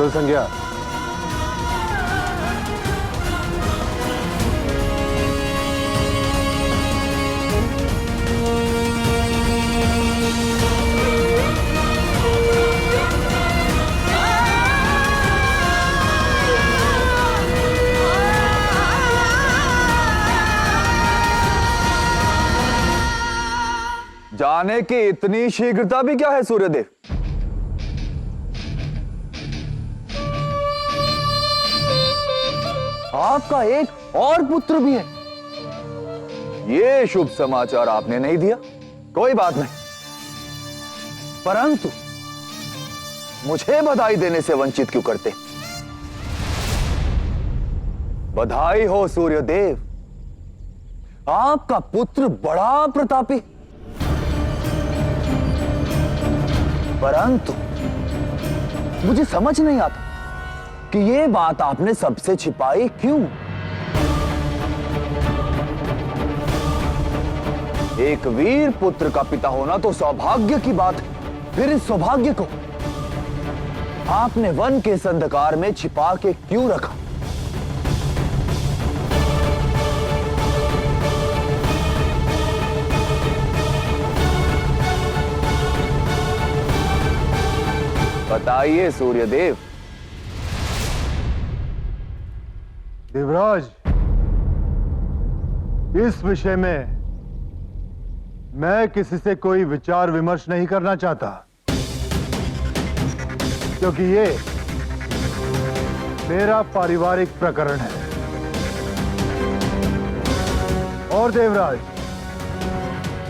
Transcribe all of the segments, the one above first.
चलो संज्ञा। जाने की इतनी शीघ्रता भी क्या है सूर्यदेव? आपका एक और पुत्र भी है। ये शुभ समाचार आपने नहीं दिया। कोई बात नहीं, परंतु मुझे बधाई देने से वंचित क्यों करते? बधाई हो सूर्यदेव, आपका पुत्र बड़ा प्रतापी। परंतु मुझे समझ नहीं आता कि यह बात आपने सबसे छिपाई क्यों? एक वीर पुत्र का पिता होना तो सौभाग्य की बात है, फिर इस सौभाग्य को आपने वन के इस अंधकार में छिपा के क्यों रखा? बताइए सूर्यदेव। देवराज, इस विषय में मैं किसी से कोई विचार विमर्श नहीं करना चाहता, क्योंकि ये मेरा पारिवारिक प्रकरण है। और देवराज,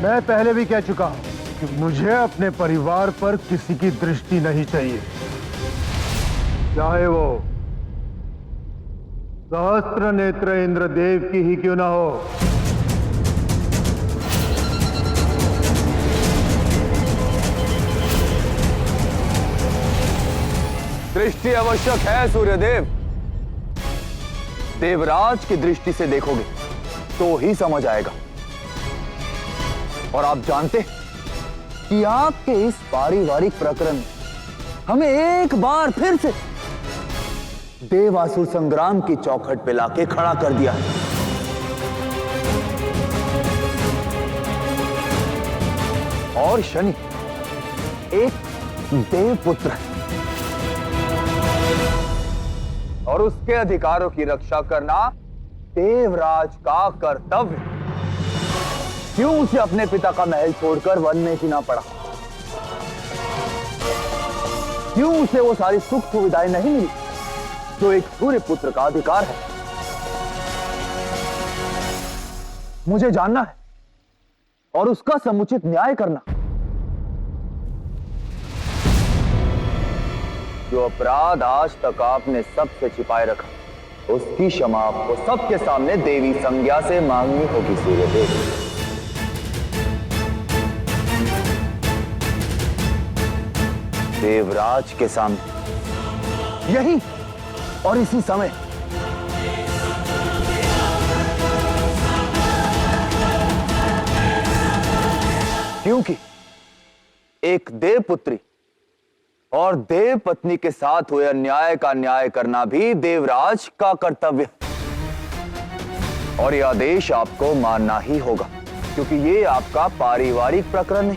मैं पहले भी कह चुका हूं कि मुझे अपने परिवार पर किसी की दृष्टि नहीं चाहिए, चाहे वो सहस्त्र नेत्र इंद्रदेव की ही क्यों ना हो। दृष्टि आवश्यक है सूर्यदेव। देवराज की दृष्टि से देखोगे तो ही समझ आएगा। और आप जानते कि आपके इस पारिवारिक प्रकरण में हमें एक बार फिर से देवासुर संग्राम की चौखट पे लाके खड़ा कर दिया है। और शनि एक देवपुत्र है और उसके अधिकारों की रक्षा करना देवराज का कर्तव्य। क्यों उसे अपने पिता का महल छोड़कर वन में जीना पड़ा? क्यों उसे वो सारी सुख सुविधाएं नहीं मिली जो एक सूर्य पुत्र का अधिकार है? मुझे जानना है और उसका समुचित न्याय करना। जो अपराध आज तक आपने सबसे छिपाए रखा, उसकी क्षमा आपको सबके सामने देवी संज्ञा से मांगनी होगी सूर्यदेव। देवराज के सामने, यही और इसी समय। क्योंकि एक देवपुत्री और देव पत्नी के साथ हुए अन्याय का न्याय करना भी देवराज का कर्तव्य है। और यह आदेश आपको मानना ही होगा, क्योंकि ये आपका पारिवारिक प्रकरण है,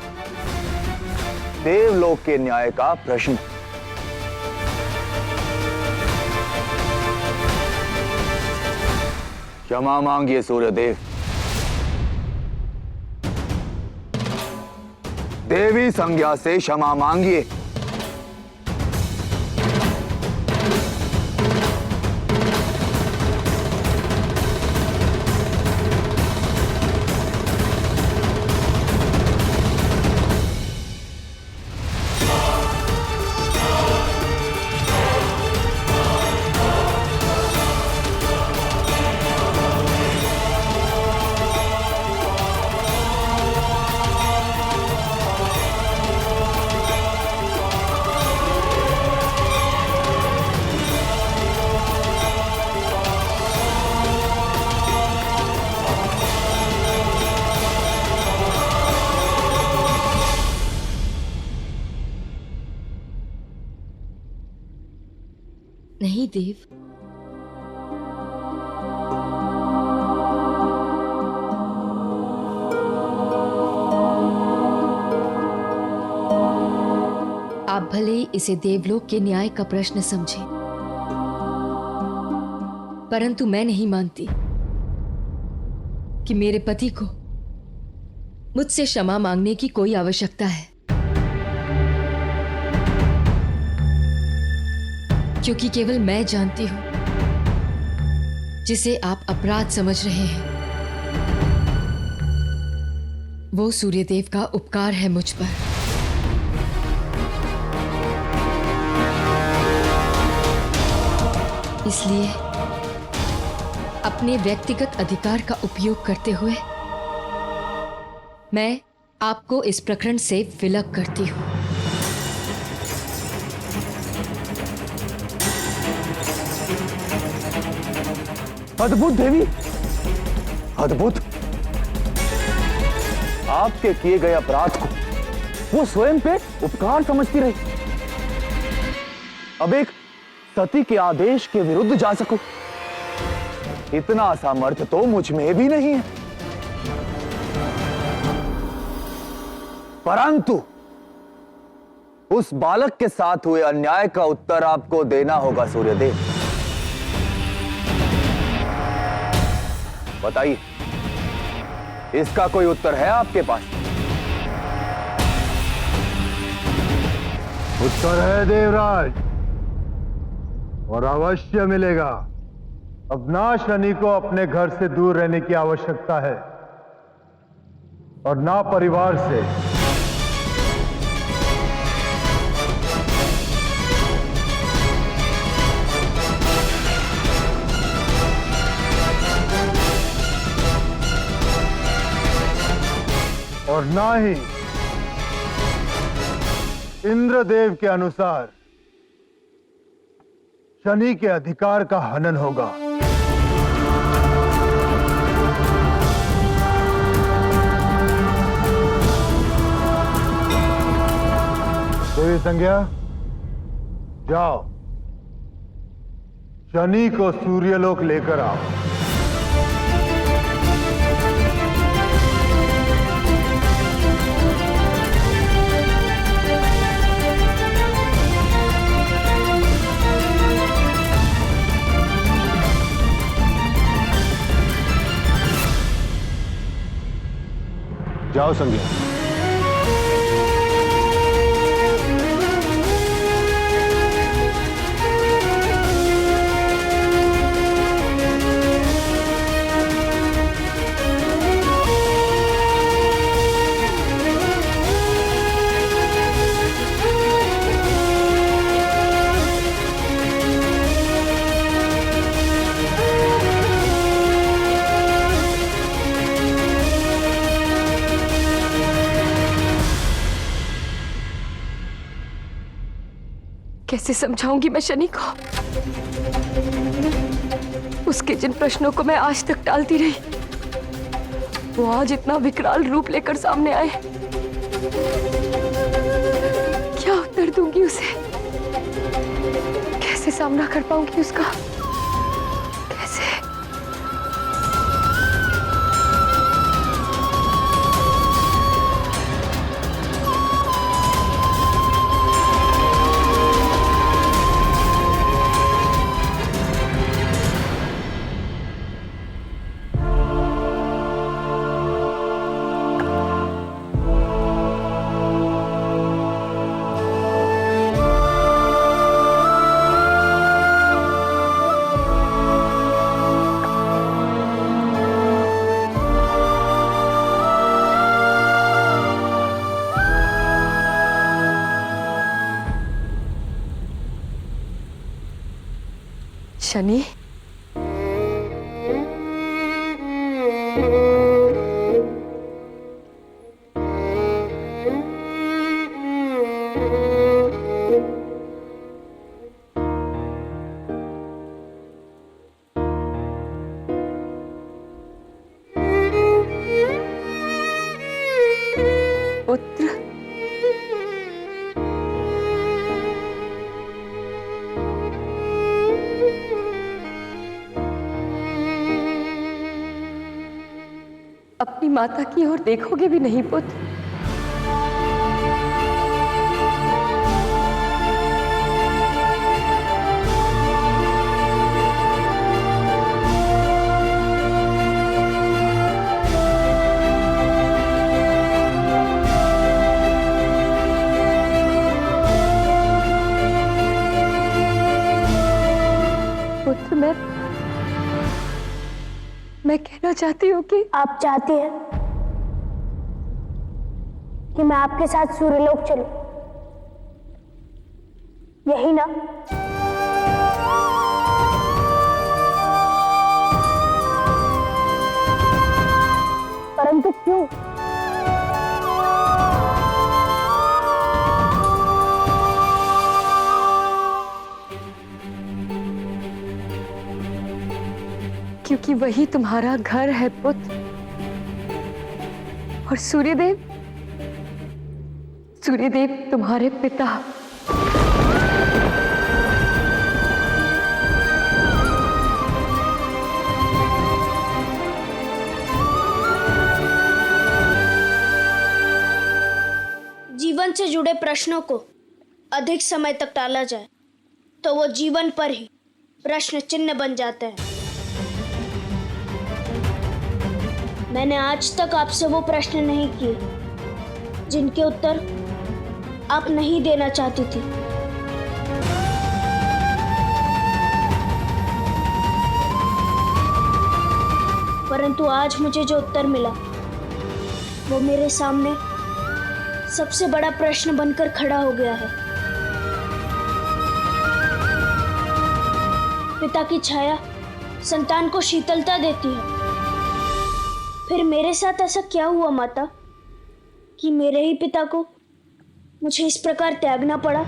देवलोक के न्याय का प्रश्न। क्षमा मांगिए सूर्यदेव। देवी संज्ञा से क्षमा मांगिए। नहीं देव। आप भले ही इसे देवलोक के न्याय का प्रश्न समझें, परंतु मैं नहीं मानती कि मेरे पति को मुझसे क्षमा मांगने की कोई आवश्यकता है, क्योंकि केवल मैं जानती हूं जिसे आप अपराध समझ रहे हैं वो सूर्यदेव का उपकार है मुझ पर। इसलिए अपने व्यक्तिगत अधिकार का उपयोग करते हुए मैं आपको इस प्रकरण से विलग करती हूं। अद्भुत देवी, अद्भुत। आपके किए गए अपराध को वो स्वयं पे उपकार समझती रही। अब एक सती के आदेश के विरुद्ध जा सकूं, इतना सामर्थ्य तो मुझ में भी नहीं है। परंतु उस बालक के साथ हुए अन्याय का उत्तर आपको देना होगा सूर्यदेव। बताइए, इसका कोई उत्तर है आपके पास? उत्तर है देवराज, और अवश्य मिलेगा। अब ना शनि को अपने घर से दूर रहने की आवश्यकता है और ना परिवार से। और ना ही इंद्रदेव के अनुसार शनि के अधिकार का हनन होगा। देवी संज्ञा, जाओ शनि को सूर्यलोक लेकर आओ। जाओ संज्ञा। कैसे समझाऊंगी मैं शनि को? उसके जिन प्रश्नों को मैं आज तक टालती रही, वो आज इतना विकराल रूप लेकर सामने आए। क्या उत्तर दूंगी उसे? कैसे सामना कर पाऊंगी उसका? कैसे? शनि, पुत्र, माता की ओर देखोगे भी नहीं पुत्र। पुत्र, मैं कहना चाहती हूँ कि आप चाहती हैं कि मैं आपके साथ सूर्यलोक चलूं, यही ना? परंतु क्यों? क्योंकि वही तुम्हारा घर है पुत्र। और सूर्यदेव तुम्हारे पिता। जीवन से जुड़े प्रश्नों को अधिक समय तक टाला जाए तो वो जीवन पर ही प्रश्न चिन्ह बन जाते हैं। मैंने आज तक आपसे वो प्रश्न नहीं किए जिनके उत्तर आप नहीं देना चाहती थी। परंतु आज मुझे जो उत्तर मिला वो मेरे सामने सबसे बड़ा प्रश्न बनकर खड़ा हो गया है। पिता की छाया संतान को शीतलता देती है, फिर मेरे साथ ऐसा क्या हुआ माता कि मेरे ही पिता को मुझे इस प्रकार त्यागना पड़ा?